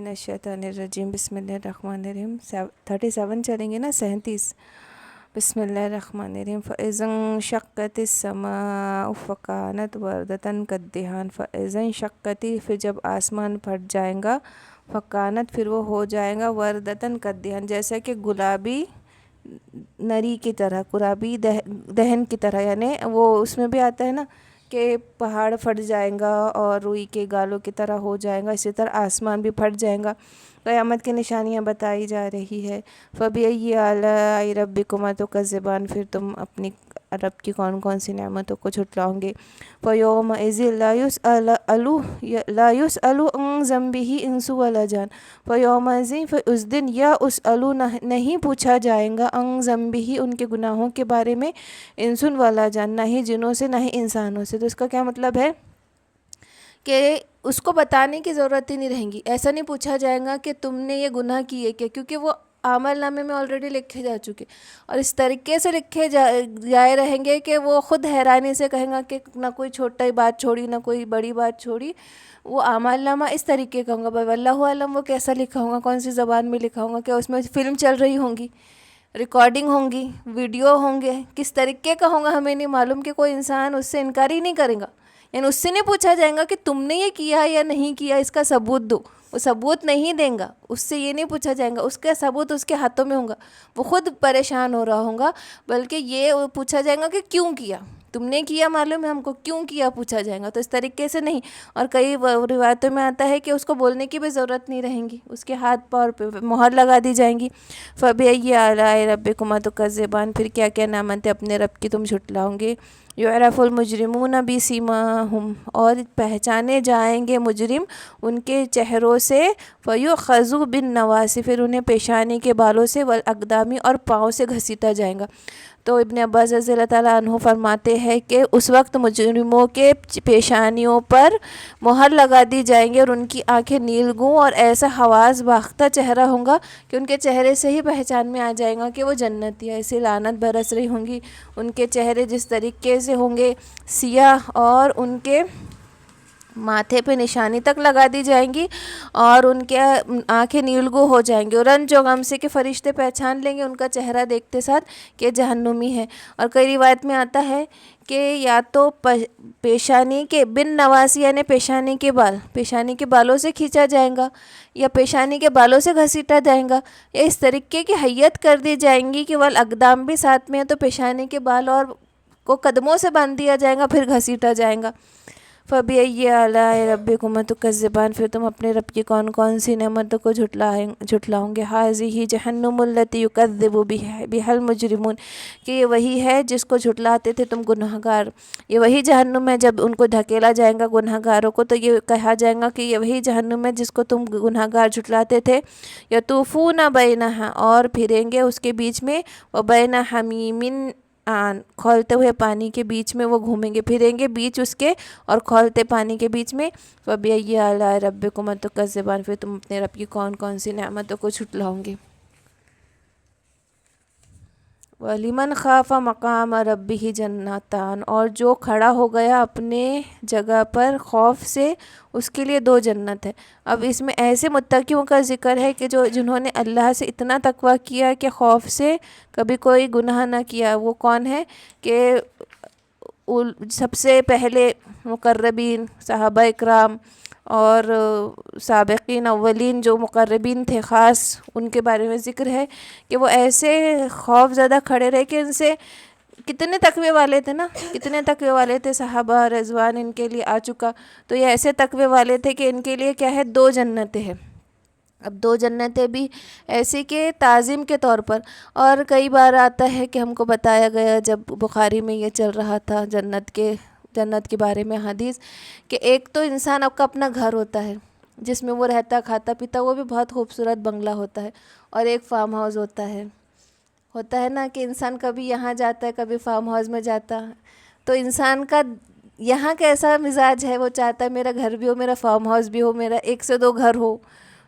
من الشیطان الرجیم بسم اللہ الرحمن الرحیم 37 چلیں گے نا 37 بسم اللہ الرحمن الرحیم فَإِذَا انشَقَّتِ السَّمَاءُ فَكَانَتْ وَرْدَةً كَالدِّهَانِ فَإِذَا انشَقَّتِ پھر جب آسمان پھٹ جائے گا فَكَانَتْ پھر وہ ہو جائے گا وَرْدَةً كَالدِّهَانِ جیسا کہ گلابی نری کی طرح گلابی دہن کی طرح، یعنی وہ اس میں بھی آتا ہے نا کہ پہاڑ پھٹ جائے گا اور روئی کے گالوں کی طرح ہو جائے گا، اسی طرح آسمان بھی پھٹ جائے گا۔ قیامت کی نشانیاں بتائی جا رہی ہے۔ فَبِأَيِّ آلَاءِ رَبِّكُمَا تُكَذِّبَانِ پھر تم اپنی رب کی کون کون سی نعمتوں کو جھٹلاؤ گے۔ فَيَوْمَئِذٍ لَا يُسْأَلُ عَنْ ذَنبِهِ إِنسٌ وَلَا جَانٌ فَيَوْمَئِذٍ پھر اس دن یا اسألو نہیں پوچھا جائے گا عن ذنبہ ان کے گناہوں کے بارے میں، انسن ولا جان نہ ہی جنوں سے نہ ہی انسانوں سے۔ تو اس کا کیا مطلب ہے کہ اس کو بتانے کی ضرورت ہی نہیں رہیں گی، ایسا نہیں پوچھا جائے گا کہ تم نے یہ گناہ کیے کیا، کیونکہ وہ اعمال نامے میں آلریڈی لکھے جا چکے، اور اس طریقے سے لکھے جائے رہیں گے کہ وہ خود حیرانی سے کہیں گا کہ نہ کوئی چھوٹی بات چھوڑی نہ کوئی بڑی بات چھوڑی۔ وہ اعمال نامہ اس طریقے کا ہوگا، واللہ عالم وہ کیسا لکھا ہوگا، کون سی زبان میں لکھا ہوگا، کہ اس میں فلم چل رہی ہوں گی، ریکارڈنگ ہوں گی، ویڈیو ہوں گے، کس طریقے کا ہوگا ہمیں نہیں معلوم، کہ کوئی انسان اس سے انکار ہی نہیں کرے گا، یعنی اس سے نہیں پوچھا جائے گا کہ تم نے یہ کیا یا نہیں کیا، اس کا ثبوت دو، وہ ثبوت نہیں دیں گا، اس سے یہ نہیں پوچھا جائے گا، اس کا ثبوت اس کے ہاتھوں میں ہوگا، وہ خود پریشان ہو رہا ہوگا، بلکہ یہ پوچھا جائے گا کہ کیوں کیا، تم نے کیا معلوم ہے ہم کو، کیوں کیا پوچھا جائے گا، تو اس طریقے سے نہیں۔ اور کئی روایتوں میں آتا ہے کہ اس کو بولنے کی بھی ضرورت نہیں رہیں گی، اس کے ہاتھ پاؤں پہ مہر لگا دی جائیں گی۔ فَبِأَيِّ آلَاءِ رَبِّكُمَا تُكَذِّبَانِ پھر کیا کیا نعمتیں اپنے رب کی تم جھٹلاؤ گے۔ يُعْرَفُ الْمُجْرِمُونَ بِسِيمَاهُمْ اور پہچانے جائیں گے مجرم ان کے چہروں سے، فَيُؤْخَذُ بِالنَّوَاصِي پھر انہیں پیشانی کے بالوں سے، وَالْأَقْدَامِ اور پاؤں سے گھسیٹا جائے گا۔ تو ابن عباس رضی اللہ تعالیٰ عنہ فرماتے ہیں کہ اس وقت مجرموں کے پیشانیوں پر مہر لگا دی جائیں گے، اور ان کی آنکھیں نیلگوں اور ایسا حواس باختہ چہرہ ہوگا کہ ان کے چہرے سے ہی پہچان میں آ جائے گا کہ وہ جنتی ہے، ایسی لعنت برس رہی ہوں گی، ان کے چہرے جس طریقے سے ہوں گے سیاہ، اور ان کے ماتھے پہ نشانی تک لگا دی جائیں گی، اور ان کے آنکھیں نیلگو ہو جائیں گی، اور رنج و غم سے کہ فرشتے پہچان لیں گے ان کا چہرہ دیکھتے ساتھ کہ جہنمی ہے۔ اور کئی روایت میں آتا ہے کہ یا تو پیشانی کے بن نواسی یعنی پیشانی کے بالوں سے کھینچا جائے گا، یا پیشانی کے بالوں سے گھسیٹا جائے گا، یا اس طریقے کی حیت کر دی جائیں گی کہ والاقدام بھی ساتھ میں ہے، تو پیشانی کے بال اور کو قدموں سے باندھ دیا جائے گا، پھر گھسیٹا جائے گا۔ فَبِأَيِّ آلَاءِ رَبِّكُمَا تُكَذِّبَانِ پھر تم اپنے رب کی کون کون سی نعمتوں کو جھٹلاؤ گے۔ هَٰذِهِ جَهَنَّمُ الَّتِي يُكَذِّبُ بِهَا الْمُجْرِمُونَ کہ یہ وہی ہے جس کو جھٹلاتے تھے تم گنہگار، یہ وہی جہنم ہے جب ان کو دھکیلا جائے گا گنہگاروں کو، تو یہ کہا جائے گا کہ یہ وہی جہنم ہے جس کو تم گنہگار جھٹلاتے تھے۔ يَطُوفُونَ بَيْنَهَا اور پھریں گے اس کے بیچ میں، وَبَيْنَ حَمِيمٍ آن کھولتے ہوئے پانی کے بیچ میں وہ گھومیں گے پھریں گے بیچ اس کے اور کھولتے پانی کے بیچ میں۔ فَبِأَيِّ آلَاءِ رَبِّكُمَا تُكَذِّبَانِ پھر تم اپنے رب کی کون کون سی نعمتوں کو جھٹلاؤ گے۔ وَلِمَنْ خَافَ مَقَامَ رَبِّهِ جَنَّتَانِ اور جو کھڑا ہو گیا اپنے جگہ پر خوف سے، اس کے لیے دو جنت ہے۔ اب اس میں ایسے متقیوں کا ذکر ہے کہ جنہوں نے اللہ سے اتنا تقویٰ کیا کہ خوف سے کبھی کوئی گناہ نہ کیا۔ وہ کون ہے کہ سب سے پہلے مقربین صحابہ اکرام اور سابقین اولین جو مقربین تھے خاص، ان کے بارے میں ذکر ہے کہ وہ ایسے خوف زدہ کھڑے رہے کہ ان سے کتنے تقوی والے تھے نا، کتنے تقوی والے تھے صحابہ رضوان ان کے لیے آ چکا، تو یہ ایسے تقوی والے تھے کہ ان کے لیے کیا ہے، دو جنتیں ہیں۔ اب دو جنتیں بھی ایسی کہ تعظیم کے طور پر، اور کئی بار آتا ہے کہ ہم کو بتایا گیا جب بخاری میں یہ چل رہا تھا جنت کے بارے میں حدیث، کہ ایک تو انسان کا اپنا گھر ہوتا ہے جس میں وہ رہتا کھاتا پیتا، وہ بھی بہت خوبصورت بنگلہ ہوتا ہے، اور ایک فارم ہاؤس ہوتا ہے نا کہ انسان کبھی یہاں جاتا ہے کبھی فارم ہاؤس میں جاتا، تو انسان کا یہاں کیسا مزاج ہے، وہ چاہتا ہے میرا گھر بھی ہو، میرا فارم ہاؤس بھی ہو، میرا ایک سے دو گھر ہو،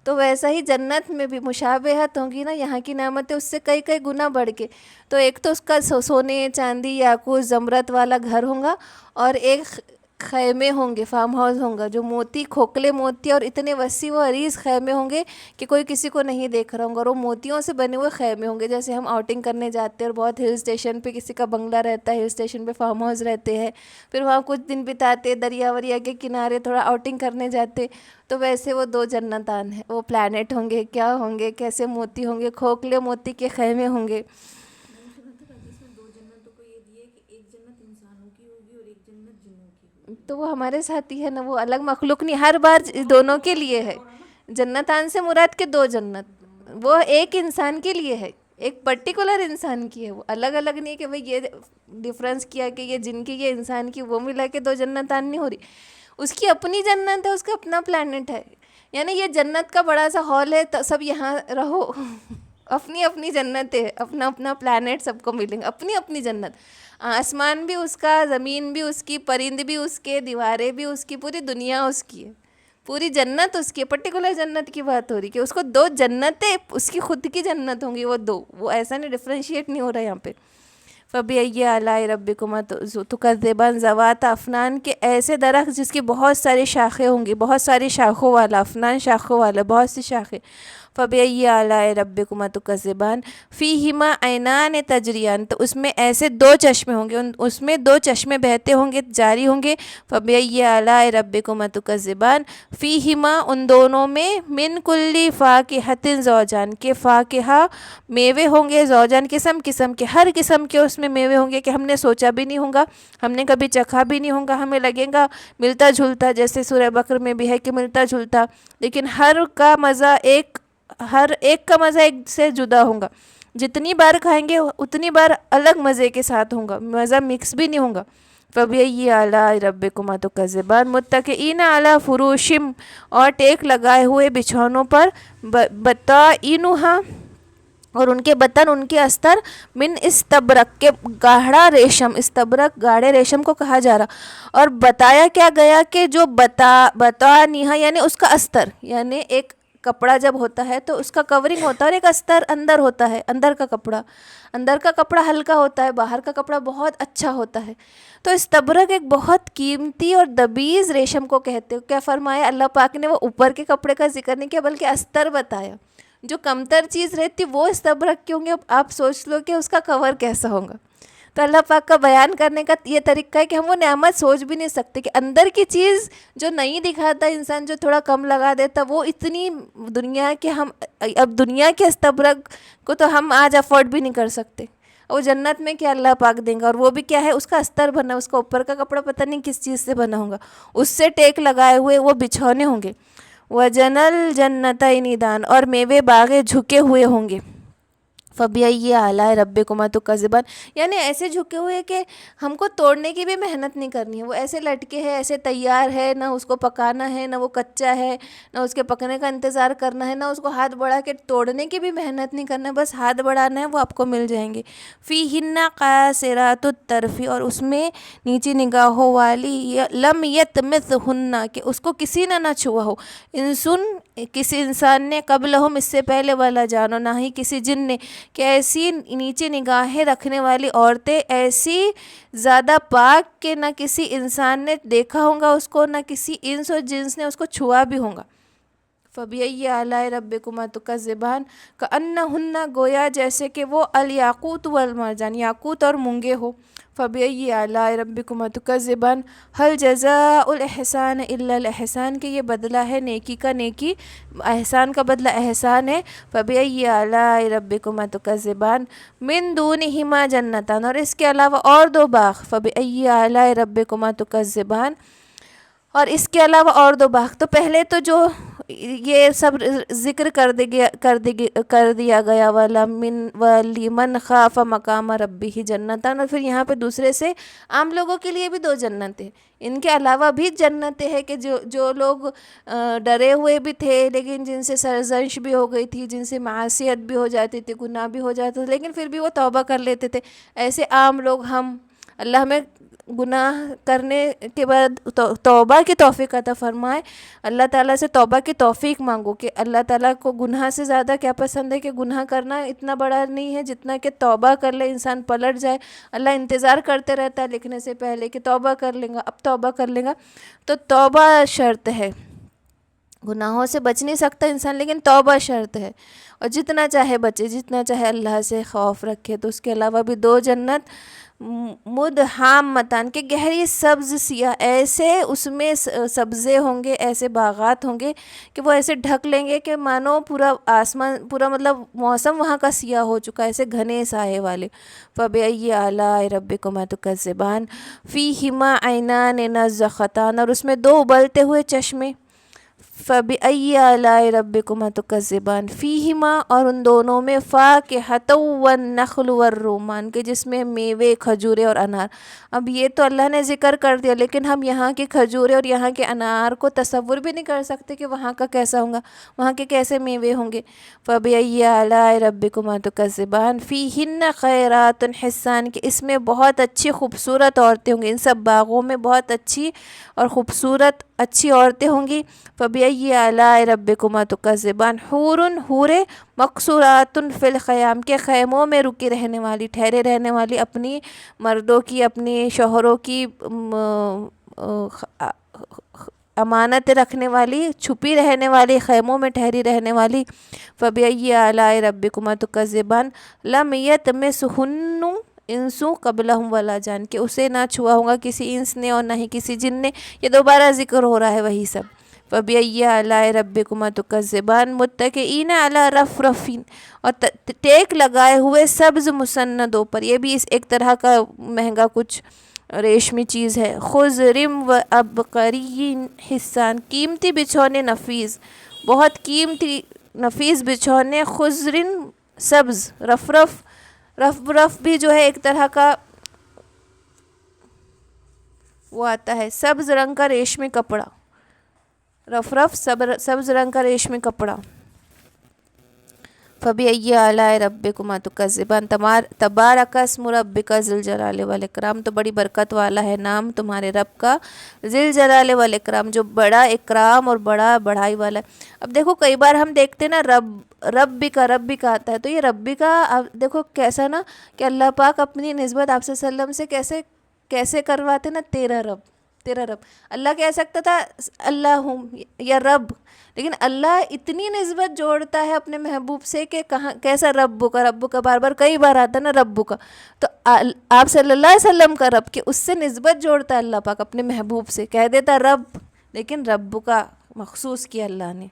تو ویسا ہی جنت میں بھی مشابہت ہوں گی نا، یہاں کی نعمتیں اس سے کئی گنا بڑھ کے، تو ایک تو اس کا سونے چاندی یاقوت زمرد والا گھر ہوگا، اور ایک خیمے ہوں گے، فارم ہاؤس ہوگا جو موتی، کھوکھلے موتی اور اتنے وسیع و عریض خیمے ہوں گے کہ کوئی کسی کو نہیں دیکھ رہا ہوگا، اور وہ موتیوں سے بنے ہوئے خیمے ہوں گے. جیسے ہم آؤٹنگ کرنے جاتے ہیں اور بہت ہل اسٹیشن پہ کسی کا بنگلہ رہتا ہے، ہل اسٹیشن پہ فارم ہاؤس رہتے ہیں، پھر وہاں کچھ دن بتاتے، دریا وریا کے کنارے تھوڑا آؤٹنگ کرنے جاتے، تو ویسے وہ دو جنتان ہیں، وہ پلانٹ ہوں گے، کیا ہوں گے، کیسے موتی ہوں گے، کھوکھلے موتی کے خیمے ہوں گے. میں نے سنا تھا حدیث میں 2 جنتوں کو یہ دیا ہے کہ ایک جنت انسانوں کی ہوگی اور ایک جنت جنوں کی ہوگی. تو وہ ہمارے ساتھ ہی ہے نا، وہ الگ مخلوق نہیں، ہر بار دونوں کے لیے ہے. جنتان سے مراد کے 2 جنت، وہ ایک انسان کے لیے ہے، ایک پرٹیکولر انسان کی ہے، وہ الگ الگ نہیں کہ بھئی یہ ڈفرینس کیا کہ یہ جن کی یہ انسان کی، وہ ملا کے 2 جنتان نہیں ہو رہی. اس کی اپنی جنت ہے، اس کا اپنا پلانٹ ہے. یعنی یہ جنت کا بڑا سا ہال ہے، تو سب یہاں رہو. اپنی اپنی جنت ہے، اپنا اپنا پلانٹ سب کو ملیں گے، اپنی اپنی جنت. آسمان بھی اس کا، زمین بھی اس کی، پرند بھی اس کے، دیواریں بھی اس کی، پوری دنیا اس کی ہے، پوری جنت اس کی. پرٹیکولر جنت کی بات ہو رہی کہ اس کو 2 جنتیں، اس کی خود کی جنت ہوں گی، وہ 2، وہ ایسا نہیں ڈفرینشیٹ نہیں ہو رہا یہاں پہ. فَبِأَيِّ آلَاءِ رَبِّكُمَا تُكَذِّبَانِ ذَوَاتَ افنان کے ایسے درخت جس کی بہت ساری شاخیں ہوں گی، بہت ساری شاخوں والا، افنان شاخوں والا، بہت سی شاخیں. فَبِأَيِّ آلَاءِ رَبِّكُمَا تُكَذِّبَانِ فِيهِمَا عَيْنَانِ تَجْرِيَانِ، تو اس میں ایسے 2 چشمے ہوں گے، اس میں 2 چشمے بہتے ہوں گے، جاری ہوں گے. فَبِأَيِّ آلَاءِ رَبِّكُمَا تُكَذِّبَانِ فِيهِمَا، ان دونوں میں، من کل فاکہۃ زوجان، کے فاکہہ میوے ہوں گے، زوجان قسم قسم کے، ہر قسم کے اس میں میوے ہوں گے کہ ہم نے سوچا بھی نہیں ہوگا، ہم نے کبھی چکھا بھی نہیں ہوگا، ہمیں لگے گا ملتا جھلتا، جیسے سورہ بقرہ میں بھی ہے کہ ملتا جھلتا، لیکن ہر ایک کا مزہ ایک سے جدا ہوگا. جتنی بار کھائیں گے اتنی بار الگ مزے کے ساتھ ہوگا، مزہ مکس بھی نہیں ہوگا. فَبِأَيِّ آلَاءِ رَبِّكُمَا تُكَذِّبَانِ مُتَّكِئِينَ عَلَىٰ فُرُوشٍ، اور ٹیک لگائے ہوئے بچھونوں پر، بَطَائِنُهَا، اور ان کے بطن، ان کے استر، من استبرق، کے گاڑھا ریشم، استبرق گاڑھے ریشم کو کہا جا رہا. اور بتایا کیا گیا کہ جو بطانیہا یعنی اس کا استر، یعنی ایک کپڑا جب ہوتا ہے تو اس کا کورنگ ہوتا ہے اور ایک استر اندر ہوتا ہے، اندر کا کپڑا. اندر کا کپڑا ہلکا ہوتا ہے، باہر کا کپڑا بہت اچھا ہوتا ہے. تو استبرق ایک بہت قیمتی اور دبیز ریشم کو کہتے ہیں. کیا فرمایا اللہ پاک نے؟ وہ اوپر کے کپڑے کا ذکر نہیں کیا بلکہ استر بتایا. جو کمتر چیز رہتی وہ استبرق کی ہوں گے. اب آپ سوچ لو کہ اس کا کور کیسا ہوگا. تو اللہ پاک کا بیان کرنے کا یہ طریقہ ہے کہ ہم وہ نعمت سوچ بھی نہیں سکتے کہ اندر کی چیز جو نہیں دکھاتا انسان، جو تھوڑا کم لگا دیتا، وہ اتنی دنیا کے، ہم اب دنیا کے استبرق کو تو ہم آج افورڈ بھی نہیں کر سکتے. وہ جنت میں کیا اللہ پاک دیں گا، اور وہ بھی کیا ہے، اس کا استر بنا، اس کا اوپر کا کپڑا پتہ نہیں کس چیز سے بنا ہوگا، اس سے ٹیک لگائے ہوئے وہ بچھونے ہوں گے. وَجَنَى الْجَنَّتَيْنِ دَانٍ، اور میوے باغے جھکے ہوئے ہوں گے. فَبِأَيِّ آلَاءِ رَبِّكُمَا تُكَذِّبَانِ، یعنی ایسے جھکے ہوئے کہ ہم کو توڑنے کی بھی محنت نہیں کرنی ہے. وہ ایسے لٹکے ہے، ایسے تیار ہے، نہ اس کو پکانا ہے، نہ وہ کچا ہے، نہ اس کے پکنے کا انتظار کرنا ہے، نہ اس کو ہاتھ بڑھا کے توڑنے کی بھی محنت نہیں کرنا ہے، بس ہاتھ بڑھانا ہے، وہ آپ کو مل جائیں گے. فِيهِنَّ قَاصِرَاتُ الطَّرْفِ، اور اس میں نیچی نگاہوں والی، لَمْ يَطْمِثْهُنَّ، کہ اس کو کسی نے نہ چھوا ہو، انسن، کسی انسان نے، قبلہم، اس سے پہلے، والا جانو، نہ ہی کسی جن نے. کہ ایسی نیچے نگاہیں رکھنے والی عورتیں ایسی زیادہ پاک کہ نہ کسی انسان نے دیکھا ہوگا اس کو، نہ کسی انس و جنس نے اس کو چھوا بھی ہوگا. فَبِأَيِّ آلَاءِ رَبِّكُمَا تُكَذِّبَانِ كَأَنَّهُنَّ، گویا جیسے کہ وہ الیاقوت والمرجان، یاقوت اور مونگے ہو. فَبِأَيِّ آلَاءِ رَبِّكُمَا تُكَذِّبَانِ هَلْ جَزَاءُ الْإِحْسَانِ إِلَّا الْإِحْسَانُ، کہ یہ بدلہ ہے نیکی کا نیکی، احسان کا بدلہ احسان ہے. فَبِأَيِّ آلَاءِ رَبِّكُمَا تُكَذِّبَانِ مِن دُونِهِمَا جَنَّتَانِ، اور اس کے علاوہ اور 2 باغ. فَبِأَيِّ آلَاءِ رَبِّكُمَا تُكَذِّبَانِ، اور اس کے علاوہ اور 2 باغ. تو پہلے تو جو یہ سب ذکر کر دیا گیا، وَلِمَنْ خَافَ مَقَامَ رَبِّهِ جَنَّتَانِ، اور پھر یہاں پہ دوسرے سے عام لوگوں کے لیے بھی 2 جنتیں، ان کے علاوہ بھی جنتیں ہیں کہ جو لوگ ڈرے ہوئے بھی تھے، لیکن جن سے سرزنش بھی ہو گئی تھی، جن سے معصیت بھی ہو جاتی تھی، گناہ بھی ہو جاتا تھا، لیکن پھر بھی وہ توبہ کر لیتے تھے. ایسے عام لوگ ہم، اللہ ہمیں گناہ کرنے کے بعد توبہ کی توفیق عطا فرمائے. اللہ تعالیٰ سے توبہ کی توفیق مانگو کہ اللہ تعالیٰ کو گناہ سے زیادہ کیا پسند ہے کہ گناہ کرنا اتنا بڑا نہیں ہے جتنا کہ توبہ کر لے انسان پلٹ جائے. اللہ انتظار کرتے رہتا ہے لکھنے سے پہلے کہ توبہ کر لیں گا، اب توبہ کر لیں گا. تو توبہ شرط ہے. گناہوں سے بچ نہیں سکتا انسان لیکن توبہ شرط ہے. اور جتنا چاہے بچے، جتنا چاہے اللہ سے خوف رکھے. تو اس کے علاوہ بھی 2 جنت مدہامتان کے گہری سبز سیاہ، ایسے اس میں سبزے ہوں گے، ایسے باغات ہوں گے کہ وہ ایسے ڈھک لیں گے کہ مانو پورا آسمان، پورا مطلب موسم وہاں کا سیاہ ہو چکا ہے، ایسے گھنے سائے والے. فَبِأَيِّ آلَاءِ رَبِّكُمَا تُكَذِّبَانِ فِيهِمَا عَيْنَانِ نَضَّاخَتَانِ، اور اس میں 2 ابلتے ہوئے چشمے. فَبِأَيِّ آلَاءِ رَبِّكُمَا تُكَذِّبَانِ فِيهِمَا، اور ان دونوں میں فَاكِهَةٌ وَالنَّخْلُ وَالرُّمَّانُ کے جس میں میوے، کھجورے اور انار. اب یہ تو اللہ نے ذکر کر دیا لیکن ہم یہاں کے کھجورے اور یہاں کے انار کو تصور بھی نہیں کر سکتے کہ وہاں کا کیسا ہوگا، وہاں کے کیسے میوے ہوں گے. فَبِأَيِّ آلَاءِ رَبِّكُمَا تُكَذِّبَانِ فِيهِنَّ خَيْرَاتٌ حِسَّانٌ کہ اس میں بہت اچھی خوبصورت عورتیں ہوں گی. ان سب باغوں میں بہت اچھی اور خوبصورت اچھی عورتیں ہوں گی. فَبِأَيِّ آلَاءِ رَبِّكُمَا تُكَذِّبَانِ حُورٌ، حوریں مقصورات فی الخیام کے خیموں میں رکی رہنے والی، ٹھہرے رہنے والی، اپنی مردوں کی، اپنی شوہروں کی امانت رکھنے والی، چھپی رہنے والی، خیموں میں ٹھہری رہنے والی. فَبِأَيِّ آلَاءِ رَبِّكُمَا تُكَذِّبَانِ لَمْ يَطْمِثْهُنَّ انس قبلہم ولا جان کہ اسے نہ چھوا ہوگا کسی انس نے اور نہ ہی کسی جن نے. یہ دوبارہ ذکر ہو رہا ہے وہی سب. فَبِأَيِّ آلَاءِ رَبِّكُمَا تُكَذِّبَانِ مُتَّكِئِينَ عَلَىٰ رَفْرَفٍ اور ٹیک لگائے ہوئے سبز مسندوں پر. یہ بھی اس ایک طرح کا مہنگا کچھ ریشمی چیز ہے. خضر و عبقری حسان قیمتی بچھونے نفیس، بہت قیمتی نفیس بچھونے. خضر سبز، رف بھی جو ہے ایک طرح کا وہ آتا ہے سبز رنگ کا ریشمی کپڑا. رف سبز رنگ کا ریشمی کپڑا. فَبِأَيِّ آلَاءِ رَبِّكُمَا تُكَذِّبَانِ تبارک اسم ربک ذی الجلال والاکرام تو بڑی برکت والا ہے نام تمہارے رب کا ذی الجلال والاکرام جو بڑا اکرام اور بڑا بڑائی والا ہے. اب دیکھو کئی بار ہم دیکھتے ہیں نا ربی کا آتا ہے تو یہ ربی کا دیکھو کیسا نا کہ اللہ پاک اپنی نسبت آپ صلی اللہ علیہ وسلم سے کیسے کرواتے نا تیرا رب. اللہ کہہ سکتا تھا اللہ ہوں یا رب، لیکن اللہ اتنی نسبت جوڑتا ہے اپنے محبوب سے کہ کہاں کیسا رب کا بار بار کئی بار آتا ہے نا رب کا. تو آپ صلی اللہ علیہ وسلم کا رب کہ اس سے نسبت جوڑتا ہے اللہ پاک اپنے محبوب سے، کہہ دیتا رب لیکن رب کا مخصوص کیا اللہ نے.